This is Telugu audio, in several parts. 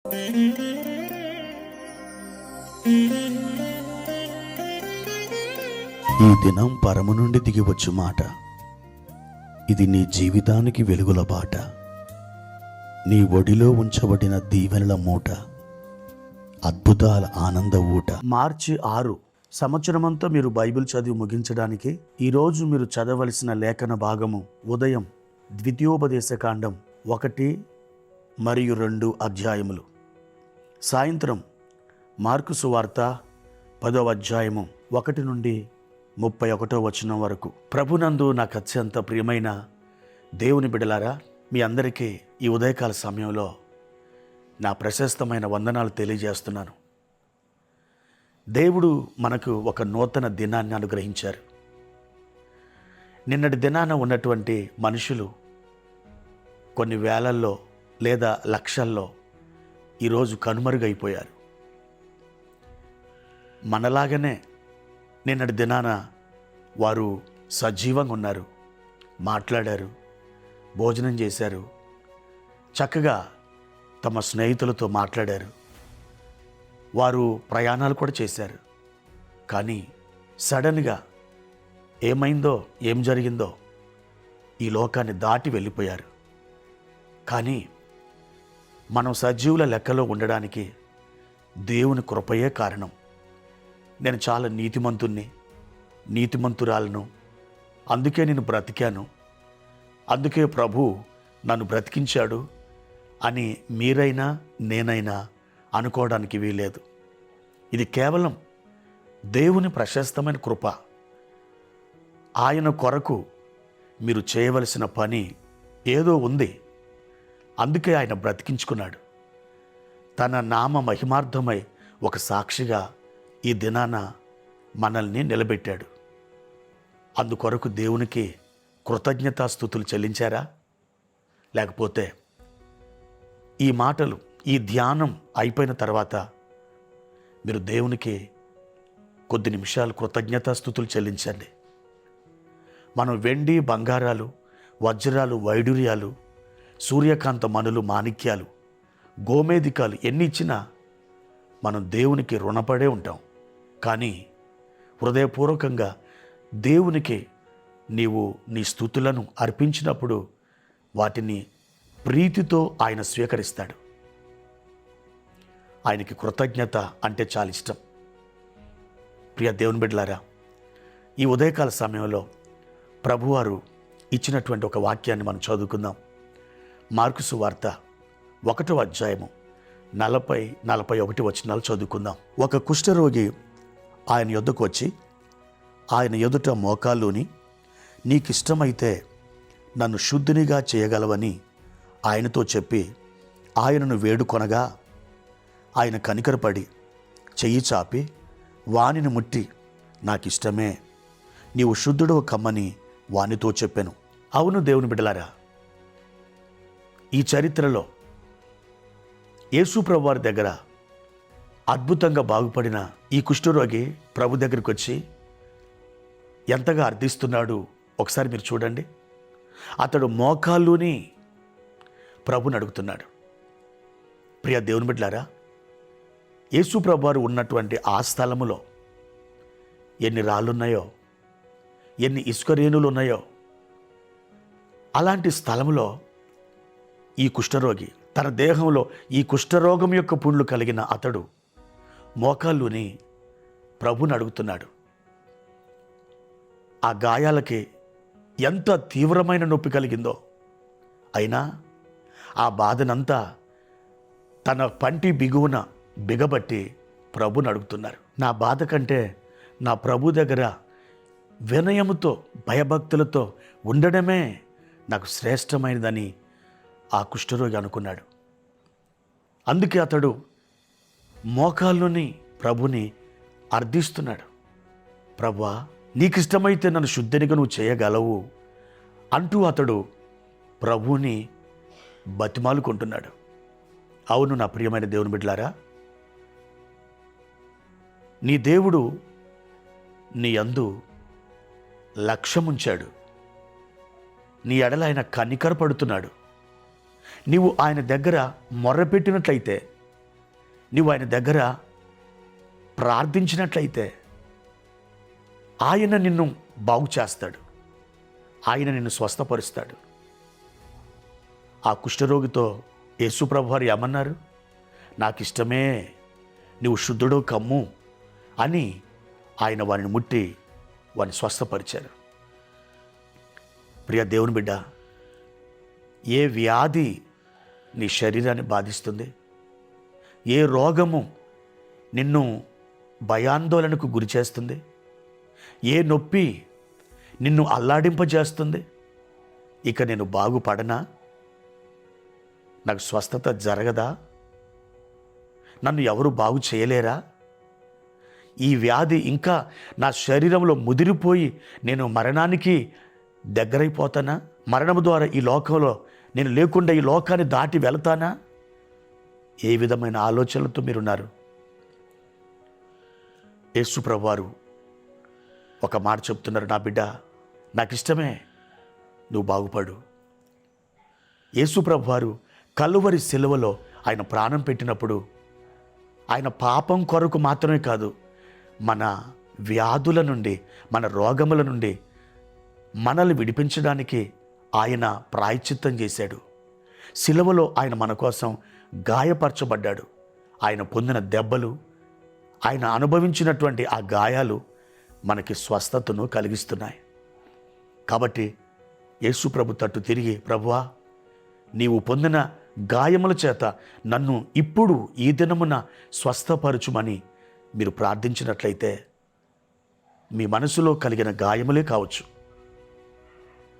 ఈ దినం పరము నుండి దిగివచ్చు మాట, ఇది నీ జీవితానికి వెలుగుల బాట, నీ ఒడిలో ఉంచబడిన దీవెనల మూట, అద్భుతాల ఆనంద ఊట. మార్చి 6 సంవత్సరమంతా మీరు బైబిల్ చదివి ముగించడానికి ఈరోజు మీరు చదవలసిన లేఖన భాగము ఉదయం ద్వితీయోపదేశకాండం 1 మరియు 2 అధ్యాయములు, సాయంత్రం మార్కు సువార్త 10వ అధ్యాయము 1 నుండి 31వ వచనం వరకు. ప్రభునందు నాకు అత్యంత ప్రియమైన దేవుని బిడ్డలారా, మీ అందరికీ ఈ ఉదయకాల సమయంలో నా ప్రశస్తమైన వందనాలు తెలియజేస్తున్నాను. దేవుడు మనకు ఒక నూతన దినాన్ని అనుగ్రహించారు. నిన్నటి దినాన ఉన్నటువంటి మనుషులు కొన్ని వేలల్లో లేదా లక్షల్లో ఈరోజు కనుమరుగైపోయారు. మనలాగనే నిన్నటి దినాన వారు సజీవంగా ఉన్నారు, మాట్లాడారు, భోజనం చేశారు, చక్కగా తమ స్నేహితులతో మాట్లాడారు, వారు ప్రయాణాలు కూడా చేశారు. కానీ సడన్గా ఏమైందో, ఏం జరిగిందో ఈ లోకాన్ని దాటి వెళ్ళిపోయారు. కానీ మనం సజీవుల లెక్కలో ఉండడానికి దేవుని కృపయే కారణం. నేను చాలా నీతిమంతుణ్ణి, నీతిమంతురాలను, అందుకే నేను బ్రతికాను, అందుకే ప్రభు నన్ను బ్రతికించాడు అని మీరైనా నేనైనా అనుకోవడానికి వీలేదు. ఇది కేవలం దేవుని ప్రశస్తమైన కృప. ఆయన కొరకు మీరు చేయవలసిన పని ఏదో ఉంది, అందుకే ఆయన బ్రతికించుకున్నాడు. తన నామ మహిమార్థమై ఒక సాక్షిగా ఈ దినాన మనల్ని నిలబెట్టాడు. అందుకొరకు దేవునికి కృతజ్ఞతాస్తుతులు చెల్లించారా? లేకపోతే ఈ మాటలు, ఈ ధ్యానం అయిపోయిన తర్వాత మీరు దేవునికి కొద్ది నిమిషాలు కృతజ్ఞతాస్తుతులు చెల్లించండి. మనం వెండి బంగారాలు, వజ్రాలు, వైడూర్యాలు, సూర్యకాంత మణులు, మాణిక్యాలు, గోమేధికాలు ఎన్ని ఇచ్చినా మనం దేవునికి రుణపడే ఉంటాం. కానీ హృదయపూర్వకంగా దేవునికి నీవు నీ స్తుతులను అర్పించినప్పుడు వాటిని ప్రీతితో ఆయన స్వీకరిస్తాడు. ఆయనకి కృతజ్ఞత అంటే చాలా ఇష్టం. ప్రియ దేవుని బిడ్డలారా, ఈ ఉదయకాల సమయంలో ప్రభువారు ఇచ్చినటువంటి ఒక వాక్యాన్ని మనం చదువుకుందాం. మార్కు సువార్త 1వ అధ్యాయము 40-41 వచనాలు చదువుకుందాం. ఒక కుష్ఠరోగి ఆయన యొద్దకు వచ్చి ఆయన ఎదుట మోకాళ్ళూని, నీకిష్టమైతే నన్ను శుద్ధినిగా చేయగలవని ఆయనతో చెప్పి ఆయనను వేడుకొనగా, ఆయన కనికరపడి చెయ్యి చాపి వానిని ముట్టి, నాకిష్టమే, నీవు శుద్ధుడో కమ్మని వానితో చెప్పాను. అవును దేవుని బిడ్డలారా, ఈ చరిత్రలో యేసు ప్రభు వారి దగ్గర అద్భుతంగా బాగుపడిన ఈ కుష్ఠరోగి ప్రభు దగ్గరికి వచ్చి ఎంతగా అర్థిస్తున్నాడు ఒకసారి మీరు చూడండి. అతడు మోకాళ్ళుని ప్రభుని అడుగుతున్నాడు. ప్రియ దేవుని బిడ్డలారా, యేసు ప్రభు వారు ఉన్నటువంటి ఆ స్థలములో ఎన్ని రాళ్ళున్నాయో, ఎన్ని ఇసుక రేణులు ఉన్నాయో, అలాంటి స్థలములో ఈ కుష్ఠరోగి తన దేహంలో ఈ కుష్ఠరోగం యొక్క పుండ్లు కలిగిన అతడు మోకాళ్ళుని ప్రభుని అడుగుతున్నాడు. ఆ గాయాలకి ఎంత తీవ్రమైన నొప్పి కలిగిందో, అయినా ఆ బాధనంతా తన పంటి బిగువున బిగబట్టి ప్రభుని అడుగుతున్నారు. నా బాధ కంటే నా ప్రభు దగ్గర వినయముతో, భయభక్తులతో ఉండడమే నాకు శ్రేష్టమైనదని ఆ కుష్ఠరోగి అనుకున్నాడు. అందుకే అతడు మోకాళ్ళుని ప్రభుని అర్థిస్తున్నాడు. ప్రభువా, నీకిష్టమైతే నన్ను శుద్ధినిగా నువ్వు చేయగలవు అంటూ అతడు ప్రభువుని బతిమాలుకుంటున్నాడు. అవును నా ప్రియమైన దేవుని బిడ్డలారా, నీ దేవుడు నీ యందు లక్ష్యముంచాడు. నీ ఎడల ఆయన కనికరపడుతున్నాడు. నీవు ఆయన దగ్గర మొర్రపెట్టినట్లయితే నీవు ఆయన దగ్గర ప్రార్థించినట్లయితే ఆయన నిన్ను బాగు చేస్తాడు, ఆయన నిన్ను స్వస్థపరుస్తాడు. ఆ కుష్ఠరోగితో యేసుప్రభు వారు ఏమన్నారు? నాకు ఇష్టమే, నువ్వు శుద్ధుడో కమ్ము అని ఆయన వారిని ముట్టి వారిని స్వస్థపరిచారు. ప్రియ దేవుని బిడ్డ, ఏ వ్యాధి నీ శరీరాన్ని బాధిస్తుంది, ఏ రోగము నిన్ను భయాందోళనకు గురి చేస్తుంది, ఏ నొప్పి నిన్ను అల్లాడింపజేస్తుంది, ఇక నేను బాగుపడనా, నాకు స్వస్థత జరగదా, నన్ను ఎవరు బాగు చేయలేరా, ఈ వ్యాధి ఇంకా నా శరీరంలో ముదిరిపోయి నేను మరణానికి దగ్గరైపోతానా, మరణము ద్వారా ఈ లోకంలో నేను లేకుండా ఈ లోకాన్ని దాటి వెళతానా, ఏ విధమైన ఆలోచనలతో మీరున్నారు? యేసు ప్రభువారు ఒక మాట చెప్తున్నారు, నా బిడ్డ నాకు ఇష్టమే, నువ్వు బాగుపడు. యేసు ప్రభువారు కలువరి సిలువలో ఆయన ప్రాణం పెట్టినప్పుడు ఆయన పాపం కొరకు మాత్రమే కాదు, మన వ్యాధుల నుండి, మన రోగముల నుండి మనల్ని విడిపించడానికి ఆయన ప్రాయశ్చిత్తం చేశాడు. సిలువలో ఆయన మన కోసం గాయపరచబడ్డాడు. ఆయన పొందిన దెబ్బలు, ఆయన అనుభవించినటువంటి ఆ గాయాలు మనకి స్వస్థతను కలిగిస్తున్నాయి. కాబట్టి యేసు ప్రభు తట్టు తిరిగి, ప్రభువా నీవు పొందిన గాయముల చేత నన్ను ఇప్పుడు ఈ దినమున స్వస్థపరచుమని మీరు ప్రార్థించినట్లయితే, మీ మనసులో కలిగిన గాయములే కావచ్చు,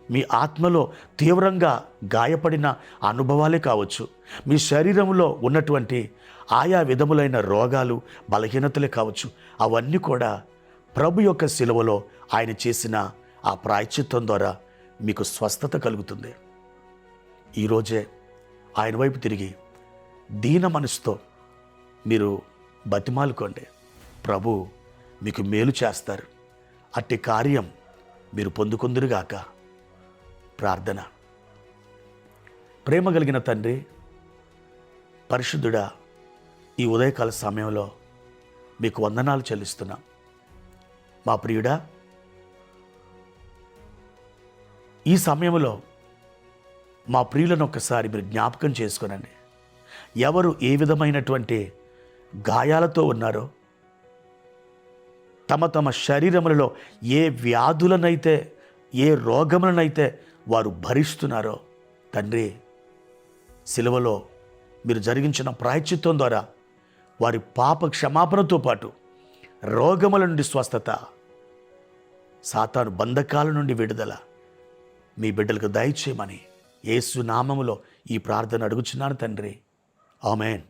మీ ఆత్మలో తీవ్రంగా గాయపడిన అనుభవాలే కావచ్చు, మీ శరీరంలో ఉన్నటువంటి ఆయా విధములైన రోగాలు, బలహీనతలే కావచ్చు, అవన్నీ కూడా ప్రభు యొక్క శిలువలో ఆయన చేసిన ఆ ప్రాయశ్చిత్తం ద్వారా మీకు స్వస్థత కలుగుతుంది. ఈరోజే ఆయన వైపు తిరిగి దీన మనసుతో మీరు బతిమాలుకోండి, ప్రభు మీకు మేలు చేస్తారు. అట్టి కార్యం మీరు పొందుకుందురుగాక. ప్రార్థన. ప్రేమ కలిగిన తండ్రి, పరిశుద్ధుడా, ఈ ఉదయకాల సమయంలో మీకు వందనాలు చెల్లిస్తున్నాం. మా ప్రియుడా, ఈ సమయంలో మా ప్రియులను ఒక్కసారి మీరు జ్ఞాపకం చేసుకునండి. ఎవరు ఏ విధమైనటువంటి గాయాలతో ఉన్నారో, తమ తమ శరీరములలో ఏ వ్యాధులనైతే, ఏ రోగములనైతే వారు భరిస్తున్నారో, తండ్రి సిలువలో మీరు జరిగించిన ప్రాయశ్చిత్తం ద్వారా వారి పాప క్షమాపణతో పాటు రోగముల నుండి స్వస్థత, సాతాను బంధకాల నుండి విడుదల మీ బిడ్డలకు దయచేయమని యేసు నామములో ఈ ప్రార్థన అడుగుచున్నాను తండ్రి. ఆమేన్.